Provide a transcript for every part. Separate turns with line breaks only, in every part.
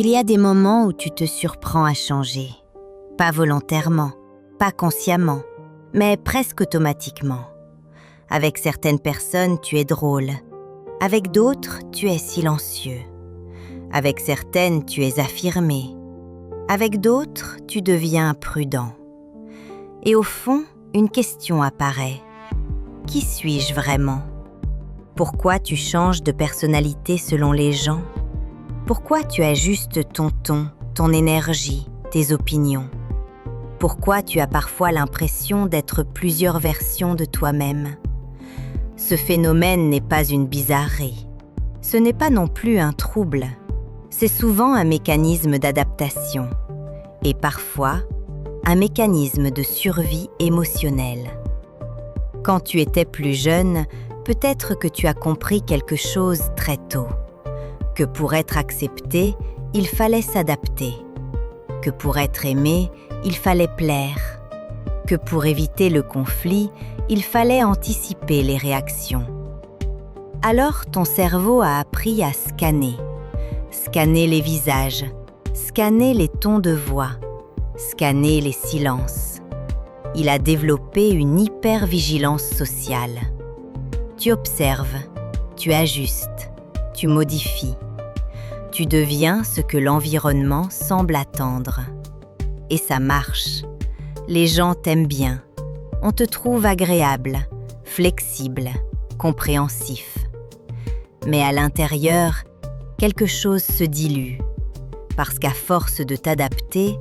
Il y a des moments où tu te surprends à changer. Pas volontairement, pas consciemment, mais presque automatiquement. Avec certaines personnes, tu es drôle. Avec d'autres, tu es silencieux. Avec certaines, tu es affirmé. Avec d'autres, tu deviens prudent. Et au fond, une question apparaît. Qui suis-je vraiment ? Pourquoi tu changes de personnalité selon les gens ? Pourquoi tu ajustes ton ton, ton énergie, tes opinions ? Pourquoi tu as parfois l'impression d'être plusieurs versions de toi-même ? Ce phénomène n'est pas une bizarrerie. Ce n'est pas non plus un trouble. C'est souvent un mécanisme d'adaptation. Et parfois, un mécanisme de survie émotionnelle. Quand tu étais plus jeune, peut-être que tu as compris quelque chose très tôt. Que pour être accepté, il fallait s'adapter. Que pour être aimé, il fallait plaire. Que pour éviter le conflit, il fallait anticiper les réactions. Alors ton cerveau a appris à scanner. Scanner les visages, scanner les tons de voix, scanner les silences. Il a développé une hypervigilance sociale. Tu observes, tu ajustes, tu modifies. Tu deviens ce que l'environnement semble attendre. Et ça marche. Les gens t'aiment bien. On te trouve agréable, flexible, compréhensif. Mais à l'intérieur, quelque chose se dilue. Parce qu'à force de t'adapter,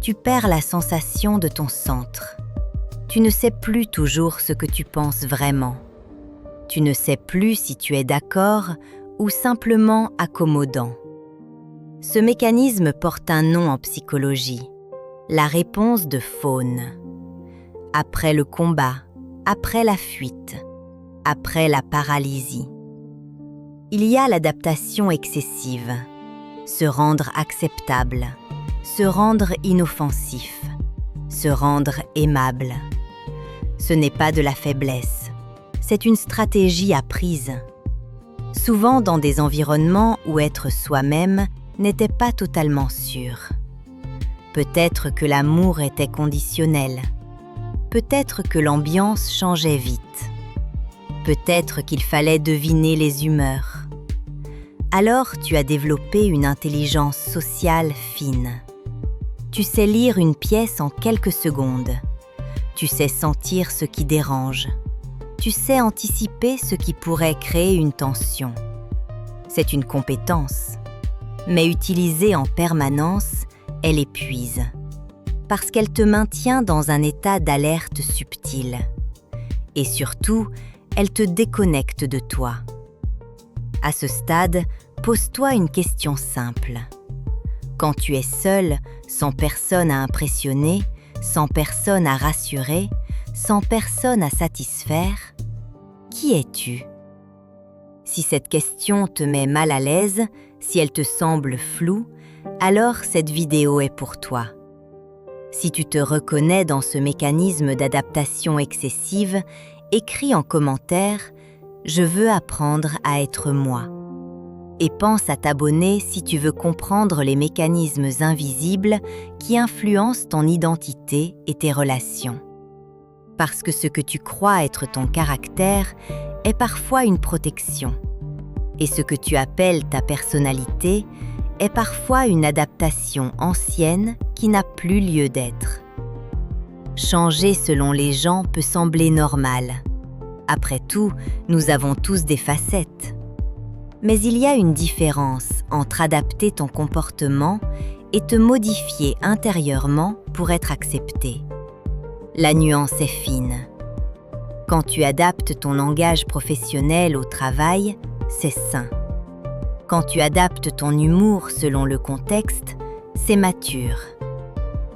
tu perds la sensation de ton centre. Tu ne sais plus toujours ce que tu penses vraiment. Tu ne sais plus si tu es d'accord ou simplement accommodant. Ce mécanisme porte un nom en psychologie, la réponse de faune. Après le combat, après la fuite, après la paralysie. Il y a l'adaptation excessive, se rendre acceptable, se rendre inoffensif, se rendre aimable. Ce n'est pas de la faiblesse, c'est une stratégie apprise. Souvent dans des environnements où être soi-même n'était pas totalement sûr. Peut-être que l'amour était conditionnel. Peut-être que l'ambiance changeait vite. Peut-être qu'il fallait deviner les humeurs. Alors tu as développé une intelligence sociale fine. Tu sais lire une pièce en quelques secondes. Tu sais sentir ce qui dérange. Tu sais anticiper ce qui pourrait créer une tension. C'est une compétence. Mais utilisée en permanence, elle épuise. Parce qu'elle te maintient dans un état d'alerte subtile. Et surtout, elle te déconnecte de toi. À ce stade, pose-toi une question simple. Quand tu es seul, sans personne à impressionner, sans personne à rassurer, sans personne à satisfaire, qui es-tu ? Si cette question te met mal à l'aise, si elle te semble floue, alors cette vidéo est pour toi. Si tu te reconnais dans ce mécanisme d'adaptation excessive, écris en commentaire « Je veux apprendre à être moi » et pense à t'abonner si tu veux comprendre les mécanismes invisibles qui influencent ton identité et tes relations. Parce que ce que tu crois être ton caractère est parfois une protection. Et ce que tu appelles ta personnalité est parfois une adaptation ancienne qui n'a plus lieu d'être. Changer selon les gens peut sembler normal. Après tout, nous avons tous des facettes. Mais il y a une différence entre adapter ton comportement et te modifier intérieurement pour être accepté. La nuance est fine. Quand tu adaptes ton langage professionnel au travail, c'est sain. Quand tu adaptes ton humour selon le contexte, c'est mature.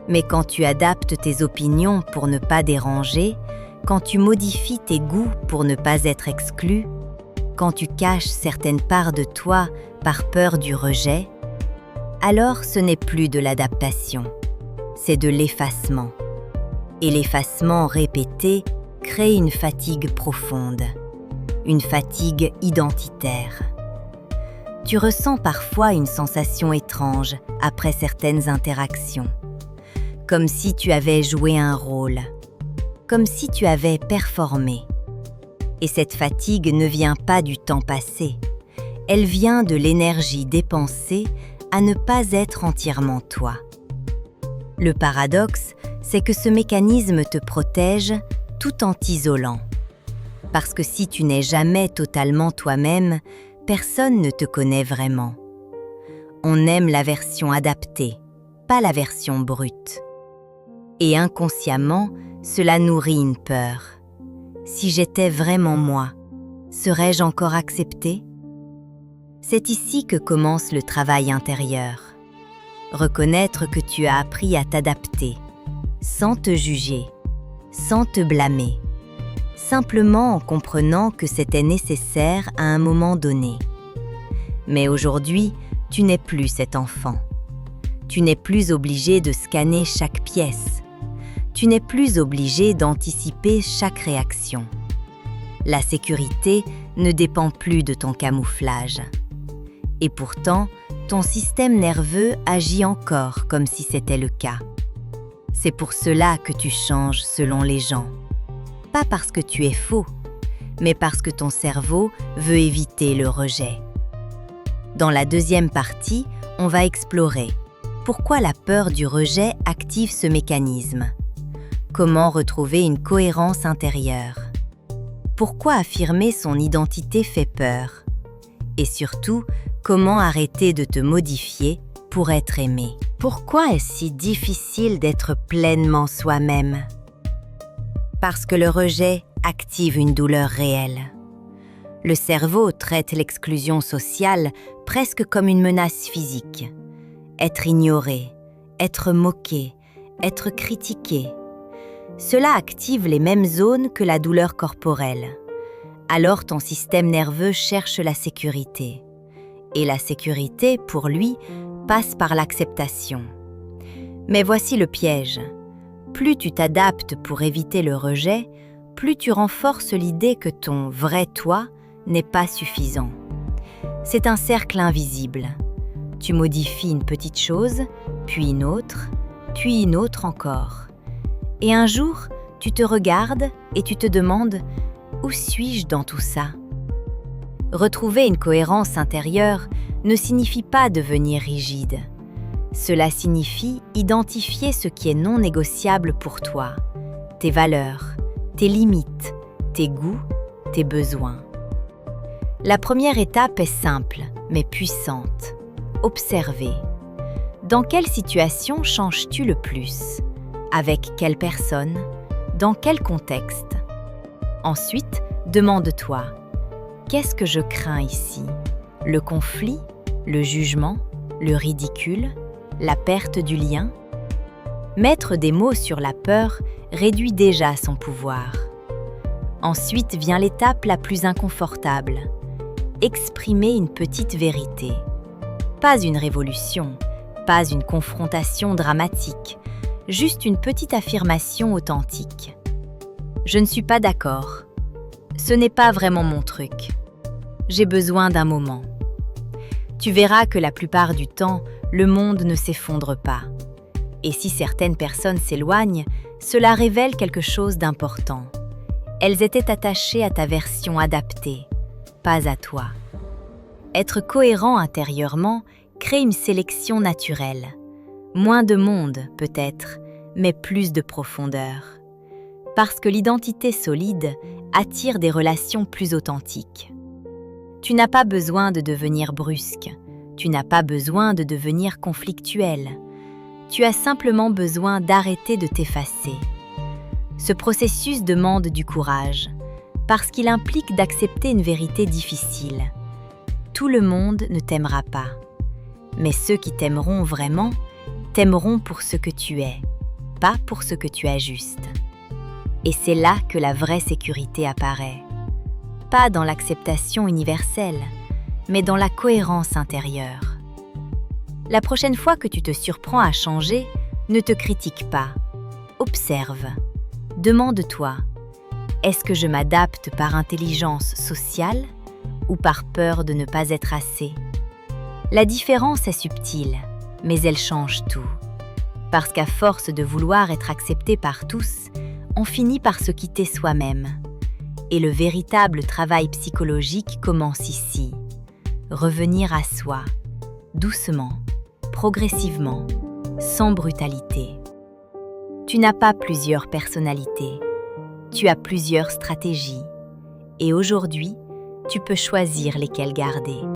Mais quand tu adaptes tes opinions pour ne pas déranger, quand tu modifies tes goûts pour ne pas être exclu, quand tu caches certaines parts de toi par peur du rejet, alors ce n'est plus de l'adaptation, c'est de l'effacement. Et l'effacement répété crée une fatigue profonde, une fatigue identitaire. Tu ressens parfois une sensation étrange après certaines interactions, comme si tu avais joué un rôle, comme si tu avais performé. Et cette fatigue ne vient pas du temps passé, elle vient de l'énergie dépensée à ne pas être entièrement toi. Le paradoxe, c'est que ce mécanisme te protège tout en t'isolant. Parce que si tu n'es jamais totalement toi-même, personne ne te connaît vraiment. On aime la version adaptée, pas la version brute. Et inconsciemment, cela nourrit une peur. Si j'étais vraiment moi, serais-je encore acceptée ? C'est ici que commence le travail intérieur. Reconnaître que tu as appris à t'adapter, sans te juger, sans te blâmer, simplement en comprenant que c'était nécessaire à un moment donné. Mais aujourd'hui, tu n'es plus cet enfant. Tu n'es plus obligé de scanner chaque pièce. Tu n'es plus obligé d'anticiper chaque réaction. La sécurité ne dépend plus de ton camouflage. Et pourtant, ton système nerveux agit encore comme si c'était le cas. C'est pour cela que tu changes selon les gens. Pas parce que tu es faux, mais parce que ton cerveau veut éviter le rejet. Dans la deuxième partie, on va explorer pourquoi la peur du rejet active ce mécanisme. Comment retrouver une cohérence intérieure? Pourquoi affirmer son identité fait peur? Et surtout, comment arrêter de te modifier pour être aimé? Pourquoi est-ce si difficile d'être pleinement soi-même? Parce que le rejet active une douleur réelle. Le cerveau traite l'exclusion sociale presque comme une menace physique. Être ignoré, être moqué, être critiqué. Cela active les mêmes zones que la douleur corporelle. Alors ton système nerveux cherche la sécurité. Et la sécurité, pour lui, passe par l'acceptation. Mais voici le piège. Plus tu t'adaptes pour éviter le rejet, plus tu renforces l'idée que ton vrai toi n'est pas suffisant. C'est un cercle invisible. Tu modifies une petite chose, puis une autre encore. Et un jour, tu te regardes et tu te demandes « Où suis-je dans tout ça ?» Retrouver une cohérence intérieure ne signifie pas devenir rigide. Cela signifie identifier ce qui est non négociable pour toi, tes valeurs, tes limites, tes goûts, tes besoins. La première étape est simple, mais puissante. Observer. Dans quelle situation changes-tu le plus? Avec quelle personne? Dans quel contexte? Ensuite, demande-toi. Qu'est-ce que je crains ici? Le conflit? Le jugement? Le ridicule? La perte du lien? Mettre des mots sur la peur réduit déjà son pouvoir. Ensuite vient l'étape la plus inconfortable. Exprimer une petite vérité. Pas une révolution, pas une confrontation dramatique, juste une petite affirmation authentique. Je ne suis pas d'accord. Ce n'est pas vraiment mon truc. J'ai besoin d'un moment. Tu verras que la plupart du temps, le monde ne s'effondre pas. Et si certaines personnes s'éloignent, cela révèle quelque chose d'important. Elles étaient attachées à ta version adaptée, pas à toi. Être cohérent intérieurement crée une sélection naturelle. Moins de monde, peut-être, mais plus de profondeur. Parce que l'identité solide attire des relations plus authentiques. Tu n'as pas besoin de devenir brusque, tu n'as pas besoin de devenir conflictuel. Tu as simplement besoin d'arrêter de t'effacer. Ce processus demande du courage, parce qu'il implique d'accepter une vérité difficile. Tout le monde ne t'aimera pas, mais ceux qui t'aimeront vraiment, t'aimeront pour ce que tu es, pas pour ce que tu ajustes. Et c'est là que la vraie sécurité apparaît. Pas dans l'acceptation universelle, mais dans la cohérence intérieure. La prochaine fois que tu te surprends à changer, ne te critique pas. Observe. Demande-toi, est-ce que je m'adapte par intelligence sociale ou par peur de ne pas être assez? La différence est subtile, mais elle change tout. Parce qu'à force de vouloir être accepté par tous, on finit par se quitter soi-même. Et le véritable travail psychologique commence ici. Revenir à soi, doucement, progressivement, sans brutalité. Tu n'as pas plusieurs personnalités, tu as plusieurs stratégies. Et aujourd'hui, tu peux choisir lesquelles garder.